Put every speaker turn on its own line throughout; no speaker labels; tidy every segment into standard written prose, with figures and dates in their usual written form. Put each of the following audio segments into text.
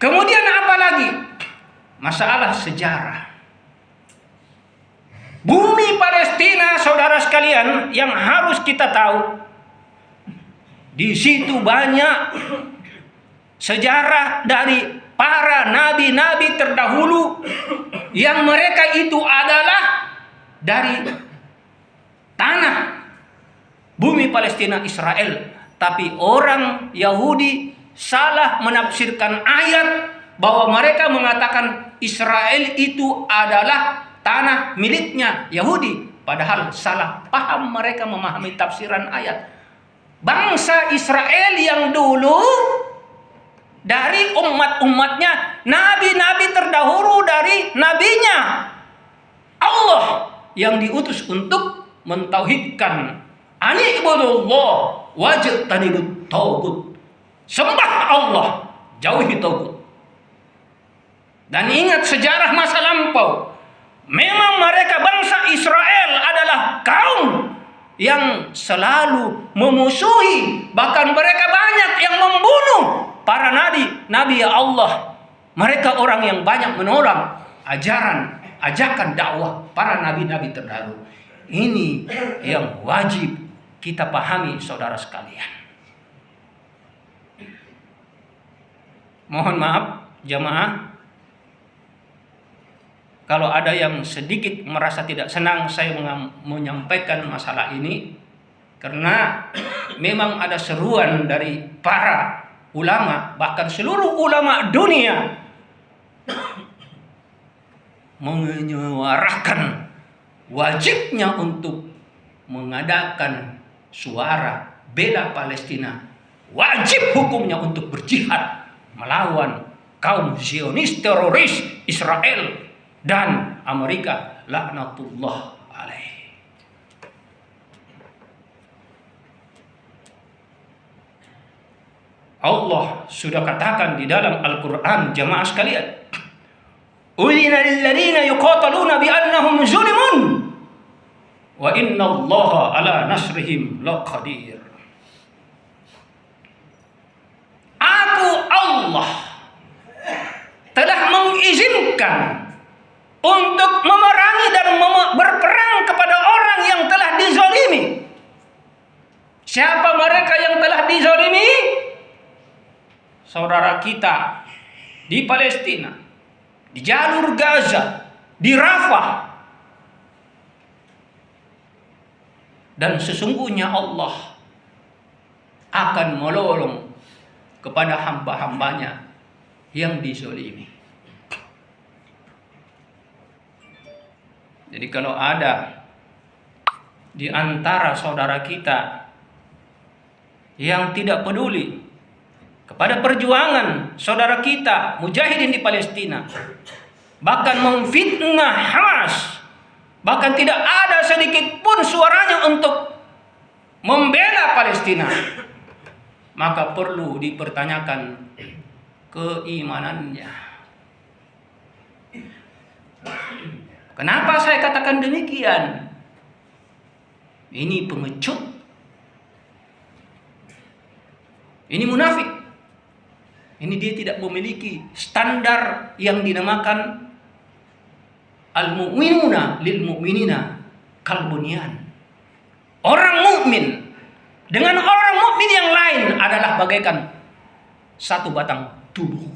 Kemudian apa lagi? Masalah sejarah. Bumi Palestina, saudara sekalian, yang harus kita tahu, di situ banyak sejarah dari para nabi-nabi terdahulu yang mereka itu adalah dari tanah bumi Palestina Israel. Tapi orang Yahudi salah menafsirkan ayat bahwa mereka mengatakan Israel itu adalah tanah miliknya Yahudi. Padahal salah paham mereka memahami tafsiran ayat. Bangsa Israel yang dulu dari umat-umatnya, nabi-nabi terdahulu dari nabinya Allah yang diutus untuk mentauhidkan. Ani ibadullah wajtanibut tagut. Sembah Allah, jauhi tagut. Dan ingat sejarah masa lampau. Memang mereka bangsa Israel adalah kaum yang selalu memusuhi, bahkan mereka banyak yang membunuh para nabi Allah. Mereka orang yang banyak menolak ajakan dakwah para nabi-nabi terdahulu. Ini yang wajib kita pahami, saudara sekalian. Mohon maaf jamaah, kalau ada yang sedikit merasa tidak senang saya menyampaikan masalah ini, karena memang ada seruan dari para ulama, bahkan seluruh ulama dunia menyuarakan wajibnya untuk mengadakan suara bela Palestina. Wajib hukumnya untuk berjihad melawan kaum Zionis teroris Israel dan Amerika laknatullah alaih. Allah sudah katakan di dalam Al-Quran, jamaah sekalian, Udhina lilladzina yuqataluna bi'annahum zulimun wa innallaha ala nasrihim laqadir. Aku Allah telah mengizinkan untuk memerangi dan berperang kepada orang yang telah dizalimi. Siapa mereka yang telah dizalimi? Saudara kita di Palestina, di jalur Gaza, di Rafah. Dan sesungguhnya Allah akan menolong kepada hamba-hambanya yang dizalimi. Jadi kalau ada di antara saudara kita yang tidak peduli kepada perjuangan saudara kita mujahidin di Palestina, bahkan memfitnah Hamas, bahkan tidak ada sedikit pun suaranya untuk membela Palestina, maka perlu dipertanyakan keimanannya. Kenapa saya katakan demikian? Ini pengecut. Ini munafik. Ini dia tidak memiliki standar yang dinamakan al-mu'minuna lil mu'minina kal bunyan. Orang mukmin dengan orang mukmin yang lain adalah bagaikan satu batang tubuh.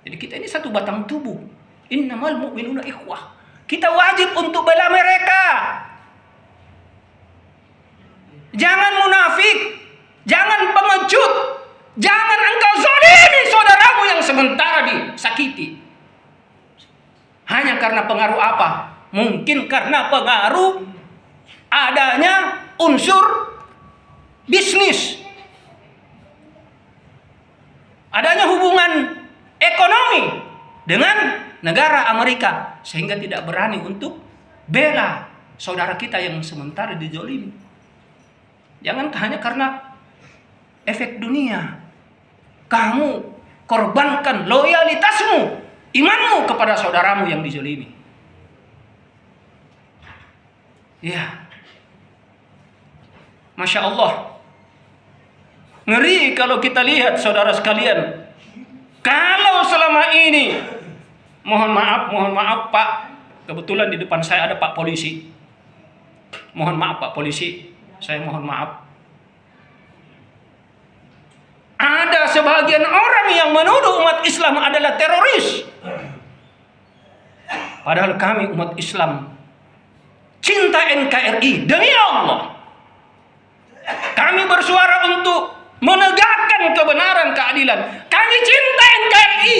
Jadi kita ini satu batang tubuh. Innamal mu'minuna ikhwah. Kita wajib untuk bela mereka. Jangan munafik, jangan pengecut, jangan engkau zalimi saudaramu yang sementara disakiti. Hanya karena pengaruh apa? Mungkin karena pengaruh adanya unsur bisnis, adanya hubungan ekonomi dengan negara Amerika, sehingga tidak berani untuk bela saudara kita yang sementara dizalimi. Jangan hanya karena efek dunia kamu korbankan loyalitasmu, imanmu kepada saudaramu yang dizalimi. Ya, Masya Allah. Ngeri kalau kita lihat saudara sekalian. Kalau selama ini, mohon maaf Pak, kebetulan di depan saya ada Pak Polisi. Mohon maaf Pak Polisi, saya mohon maaf. Ada sebagian orang yang menuduh umat Islam adalah teroris. Padahal kami umat Islam cinta NKRI demi Allah. Kami bersuara untuk menegakkan kebenaran, keadilan. Kami cinta NKRI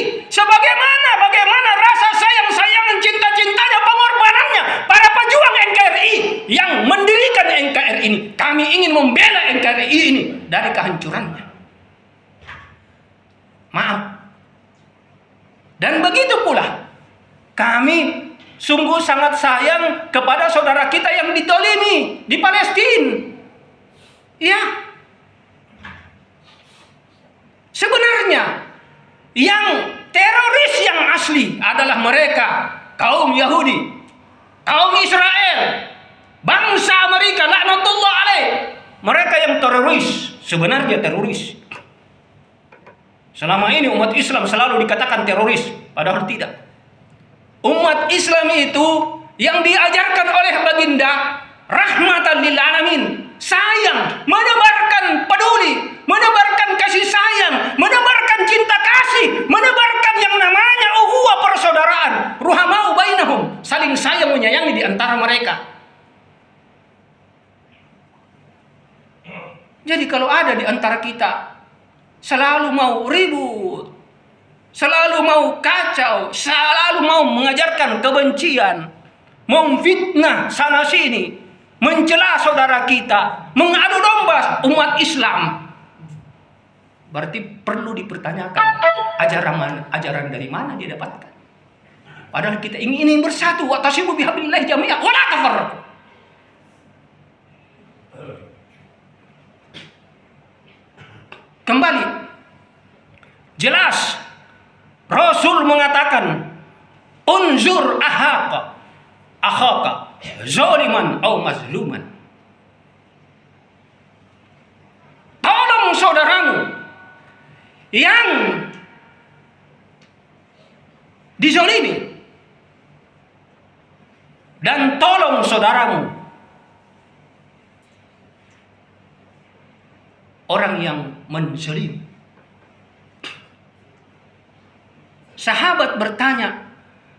bagaimana rasa sayang-sayangan, cinta-cintanya, pengorbanannya para pejuang NKRI yang mendirikan NKRI ini. Kami ingin membela NKRI ini dari kehancurannya. Maaf. Dan begitu pula kami sungguh sangat sayang kepada saudara kita yang ditolimi di Palestina. Ya. Sebenarnya yang teroris yang asli adalah mereka, kaum Yahudi, kaum Israel, bangsa Amerika laknatullah alaih. Mereka yang teroris, sebenarnya teroris. Selama ini umat Islam selalu dikatakan teroris, padahal tidak. Umat Islam itu yang diajarkan oleh baginda rahmatan lil alamin, sayang, menebarkan peduli, menebarkan kasih sayang, menebarkan cinta kasih, menebarkan yang namanya ukhuwah persaudaraan, ruhamau bainahum, saling sayang menyayangi di antara mereka. Jadi kalau ada di antara kita selalu mau ribut, selalu mau kacau, selalu mau mengajarkan kebencian, memfitnah sana sini, mencela saudara kita, mengadu domba umat Islam, berarti perlu dipertanyakan ajaran dari mana dia dapatkan. Padahal kita ingin bersatu, watasimu bihablillah jami'an wala tafarraqu. Kembali, jelas Rasul mengatakan, unzur akhaka zaliman au mazluman. Tolong saudaramu yang dizalimi dan tolong saudaramu orang yang menzalimi. Sahabat bertanya,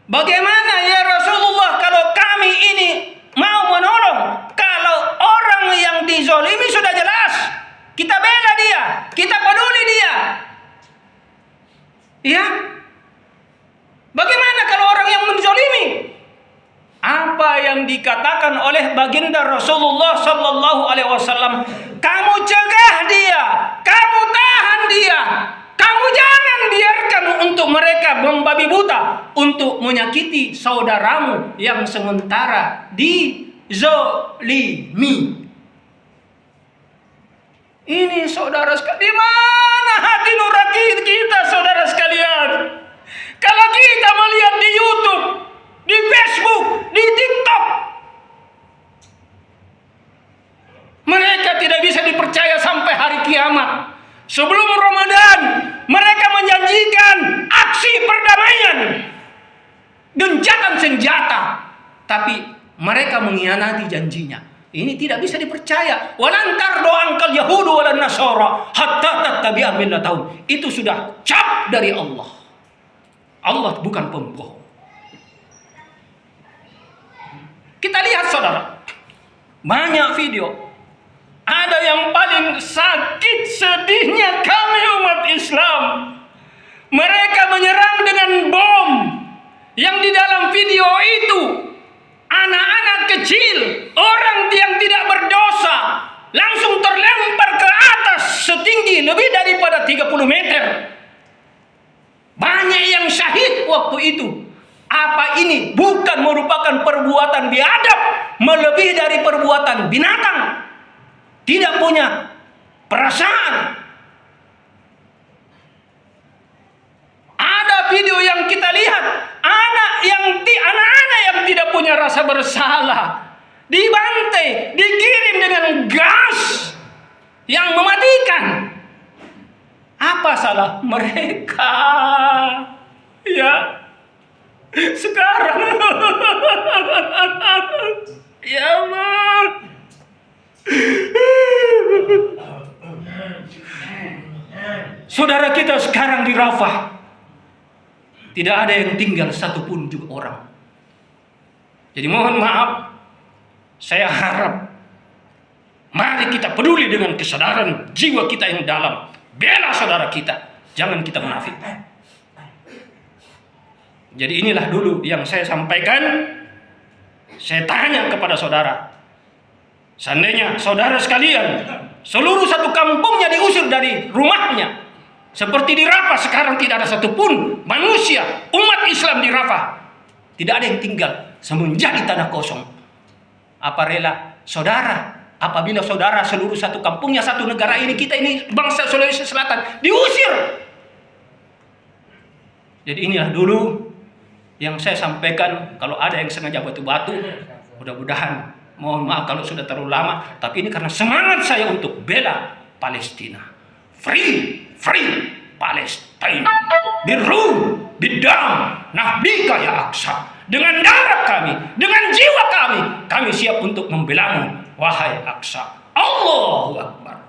bagaimana ya Rasulullah kalau kami ini mau menolong? Kalau orang yang dizalimi sudah jelas, kita bela dia, kita peduli dia. Ya? Bagaimana kalau orang yang menzalimi? Apa yang dikatakan oleh baginda Rasulullah sallallahu alaihi wasallam, kamu cegah dia, kamu tahan dia, kamu jangan biarkan untuk mereka membabi buta untuk menyakiti saudaramu yang sementara dizalimi. Ini saudara sekalian, di mana hati nurani kita saudara sekalian? Kalau kita melihat di YouTube, di Facebook, di TikTok, mereka tidak bisa dipercaya sampai hari kiamat. Sebelum Ramadan, mereka menjanjikan aksi perdamaian, gencatan senjata, tapi mereka mengkhianati janjinya. Ini tidak bisa dipercaya. Walan tardo angkal Yahudu walan Nasara hatta tattabi'a millatahum. Itu sudah cap dari Allah. Allah bukan pembohong. Kita lihat saudara, banyak video. Ada yang paling sakit sedihnya kami umat Islam. Mereka menyerang dengan bom. Yang di dalam video itu anak-anak kecil, orang yang tidak berdosa, langsung terlempar ke atas setinggi lebih daripada 30 meter. Banyak yang syahid waktu itu. Apa ini bukan merupakan perbuatan biadab melebihi dari perbuatan binatang? Tidak punya perasaan. Ada video yang kita lihat, anak-anak yang tidak punya rasa bersalah dibantai, dikirim dengan gas yang mematikan. Apa salah mereka? Ya, sekarang ya Allah. Saudara kita sekarang di Rafah, tidak ada yang tinggal satupun juga orang. Jadi mohon maaf, saya harap mari kita peduli dengan kesadaran jiwa kita yang dalam. Bela saudara kita, jangan kita munafik. Jadi inilah dulu yang saya sampaikan. Saya tanya kepada saudara, seandainya saudara sekalian seluruh satu kampungnya diusir dari rumahnya, seperti di Rafah sekarang tidak ada satupun manusia umat Islam di Rafah, tidak ada yang tinggal, menjadi tanah kosong. Apa rela saudara apabila saudara seluruh satu kampungnya, satu negara ini, kita ini bangsa Sulawesi Selatan diusir? Jadi inilah dulu yang saya sampaikan. Kalau ada yang sengaja batu-batu, mudah-mudahan, mohon maaf kalau sudah terlalu lama, tapi ini karena semangat saya untuk bela Palestina. Free Palestina. Biruh, bidam, nahbika ya Aqsa. Dengan darah kami, dengan jiwa kami siap untuk membelamu, wahai Aqsa. Allahu Akbar.